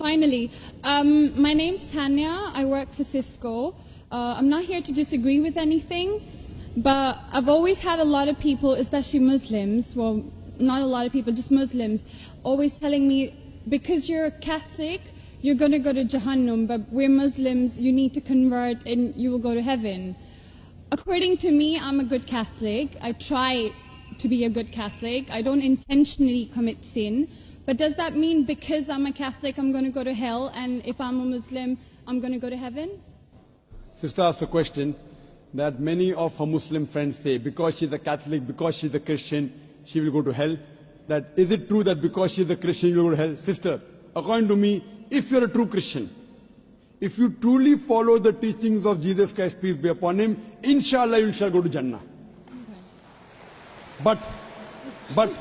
finally. My name's Tanya. I work for Cisco. I'm not here to disagree with anything, but I've always had a lot of people, especially Muslims, well, not a lot of people, just Muslims, always telling me, because you're a Catholic, you're going to go to Jahannam, but we're Muslims, you need to convert and you will go to heaven. According to me, I'm a good Catholic. I try to be a good Catholic. I don't intentionally commit sin. But does that mean because I'm a Catholic, I'm going to go to hell, and if I'm a Muslim, I'm going to go to heaven? Sister asked a question that many of her Muslim friends say, because she's a Catholic, because she's a Christian, she will go to hell. That is it true that because she's a Christian, you will go to hell? Sister, according to me, if you're a true Christian, if you truly follow the teachings of Jesus Christ, peace be upon him, inshallah you shall go to Jannah. Okay. But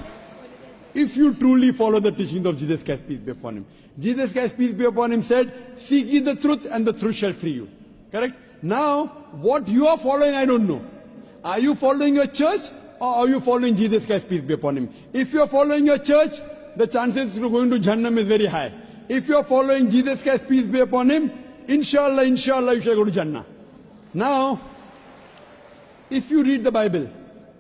if you truly follow the teachings of Jesus Christ, peace be upon him, Jesus Christ, peace be upon him, said, seek ye the truth and the truth shall free you. Correct? Now, what you are following, I don't know. Are you following your church or are you following Jesus Christ, peace be upon him? If you are following your church, the chances of going to Jannah is very high. If you are following Jesus Christ, peace be upon him, inshallah, you shall go to Jannah. Now, if you read the Bible,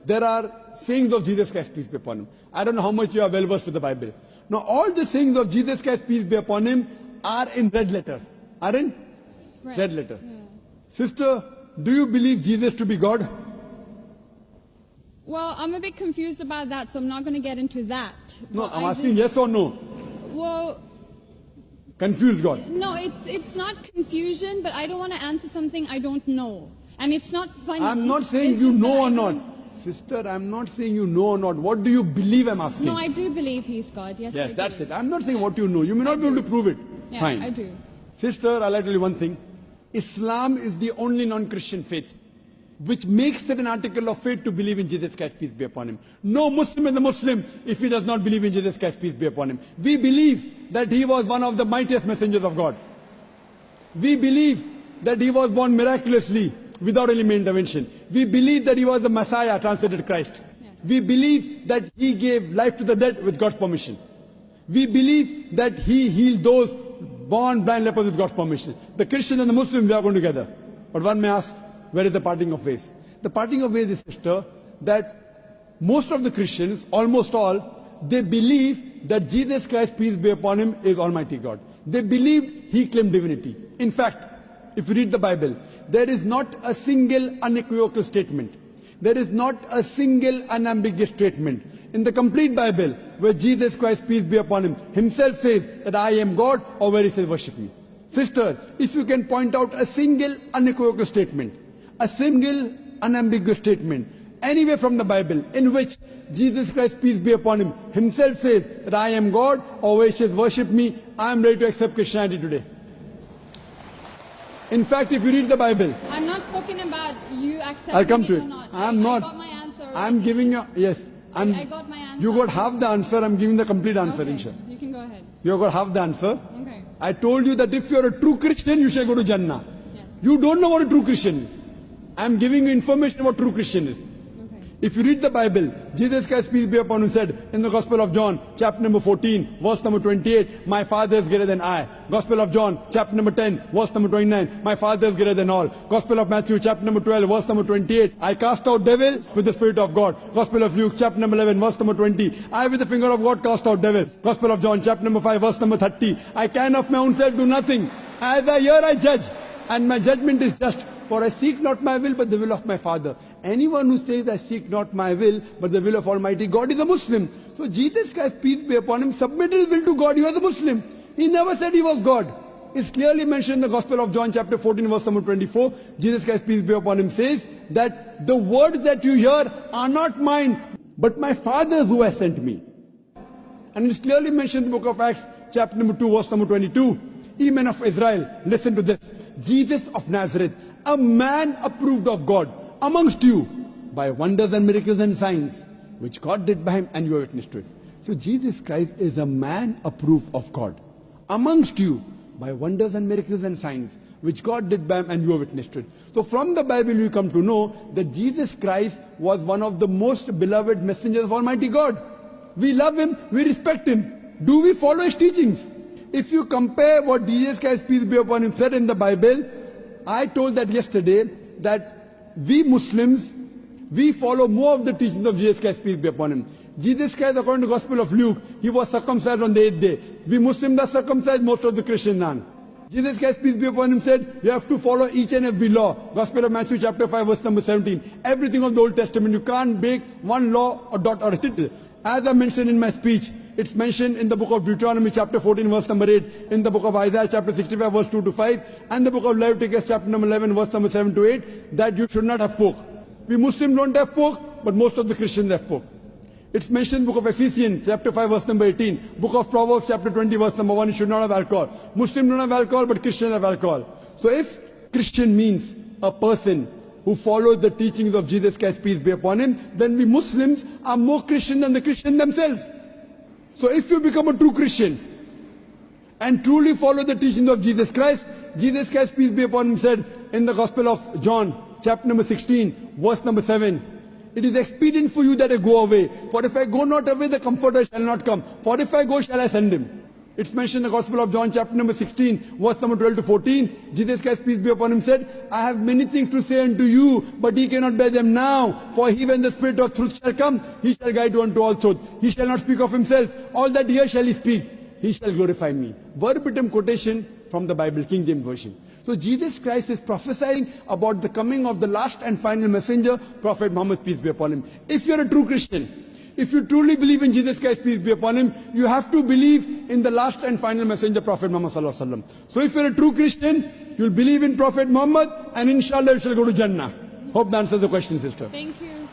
there are sayings of Jesus Christ, peace be upon him. I don't know how much you are well versed with the Bible. Now, all the sayings of Jesus Christ, peace be upon him, are in red letter. Are in red letter. Yeah. Sister, do you believe Jesus to be God? Well, I'm a bit confused about that, so I'm not going to get into that. No, I'm asking yes or no. Well, confused God. No, it's not confusion, but I don't want to answer something I don't know. And it's not funny. I'm not saying you know or not. Sister, I'm not saying you know or not. What do you believe, I'm asking? No, I do believe he's God. Yes, yes, that's it. I'm not saying what you know. You may not be able to prove it. Yeah, fine. I do. Sister, I'll tell you one thing. Islam is the only non-Christian faith which makes it an article of faith to believe in Jesus Christ, peace be upon him. No Muslim is a Muslim if he does not believe in Jesus Christ, peace be upon him. We believe that he was one of the mightiest messengers of God. We believe that he was born miraculously without any intervention. We believe that he was the Messiah, translated Christ. Yes. We believe that he gave life to the dead with God's permission. We believe that he healed those born blind lepers with God's permission. The Christian and the Muslim, they are going together. But one may ask, where is the parting of ways? The parting of ways is, sister, that most of the Christians, almost all, they believe that Jesus Christ, peace be upon him, is Almighty God. They believed he claimed divinity. In fact, if you read the Bible, there is not a single unequivocal statement. There is not a single unambiguous statement in the complete Bible where Jesus Christ, peace be upon him, himself says that I am God, or where he says worship me. Sister, if you can point out a single unequivocal statement, a single unambiguous statement, anywhere from the Bible in which Jesus Christ, peace be upon him, himself says that I am God, or where he says worship me, I am ready to accept Christianity today. In fact, if you read the Bible, I'm not talking about you accepting I'll come to it. Or not. I'm not. I got my answer already. I'm giving you, yes. I got my answer. You got half the answer, I'm giving the complete answer, okay. inshallah. You can go ahead. You got half the answer. Okay. I told you that if you're a true Christian, you shall go to Jannah. Yes. You don't know what a true Christian is. I'm giving you information about true Christian is. If you read the Bible, Jesus Christ, peace be upon him, said in the Gospel of John, chapter number 14, verse number 28, my Father is greater than I. Gospel of John, chapter number 10, verse number 29, my Father is greater than all. Gospel of Matthew, chapter number 12, verse number 28, I cast out devils with the Spirit of God. Gospel of Luke, chapter number 11, verse number 20, I with the finger of God cast out devils. Gospel of John, chapter number 5, verse number 30, I can of my own self do nothing. As I hear, I judge, and my judgment is just. For I seek not my will, but the will of my Father. Anyone who says, I seek not my will, but the will of Almighty God is a Muslim. So Jesus Christ, peace be upon him, submitted his will to God. He was a Muslim. He never said he was God. It's clearly mentioned in the Gospel of John, chapter 14, verse number 24. Jesus Christ, peace be upon him, says that the words that you hear are not mine, but my Father's who has sent me. And it's clearly mentioned in the book of Acts, chapter number 2, verse number 22. Ye men of Israel, listen to this. Jesus of Nazareth, a man approved of God amongst you by wonders and miracles and signs, which God did by him, and you are witness to it. So Jesus Christ is a man approved of God amongst you by wonders and miracles and signs, which God did by him, and you are witness to it. So from the Bible you come to know that Jesus Christ was one of the most beloved messengers of Almighty God. We love him, we respect him. Do we follow his teachings? if you compare what Jesus Christ, peace be upon him, said in the Bible, I told that yesterday, that we Muslims, we follow more of the teachings of Jesus Christ, peace be upon him. Jesus Christ, according to the Gospel of Luke, he was circumcised on the 8th day. We Muslims are circumcised, most of the Christians aren't. Jesus Christ, peace be upon him, said, you have to follow each and every law. Gospel of Matthew chapter 5, verse number 17. Everything of the Old Testament, you can't break one law or dot or a tittle. As I mentioned in my speech, it's mentioned in the book of Deuteronomy chapter 14, verse number 8, in the book of Isaiah chapter 65, verse 2 to 5, and the book of Leviticus chapter number 11, verse number 7 to 8, that you should not have pork. We Muslims don't have pork, but most of the Christians have pork. It's mentioned in the book of Ephesians, chapter 5, verse number 18. Book of Proverbs, chapter 20, verse number 1, you should not have alcohol. Muslims don't have alcohol, but Christians have alcohol. So if Christian means a person who follows the teachings of Jesus Christ, peace be upon him, then we Muslims are more Christian than the Christians themselves. So if you become a true Christian and truly follow the teachings of Jesus Christ, peace be upon him, said in the Gospel of John, chapter number 16, verse number 7, it is expedient for you that I go away. For if I go not away, the Comforter shall not come. For if I go, shall I send him. It's mentioned in the Gospel of John, chapter number 16, verse number 12 to 14. Jesus Christ, peace be upon him, said, I have many things to say unto you, but ye cannot bear them now. For he, when the Spirit of truth shall come, he shall guide you unto all truth. He shall not speak of himself. All that here shall he speak. He shall glorify me. Verbatim quotation from the Bible, King James Version. So Jesus Christ is prophesying about the coming of the last and final messenger, Prophet Muhammad, peace be upon him. If you're a true Christian, if you truly believe in Jesus Christ, peace be upon him, you have to believe in the last and final messenger, Prophet Muhammad sallallahu alaihi wasallam. So if you're a true Christian, you'll believe in Prophet Muhammad, and inshallah you shall go to Jannah. Hope that answers the question, sister. Thank you.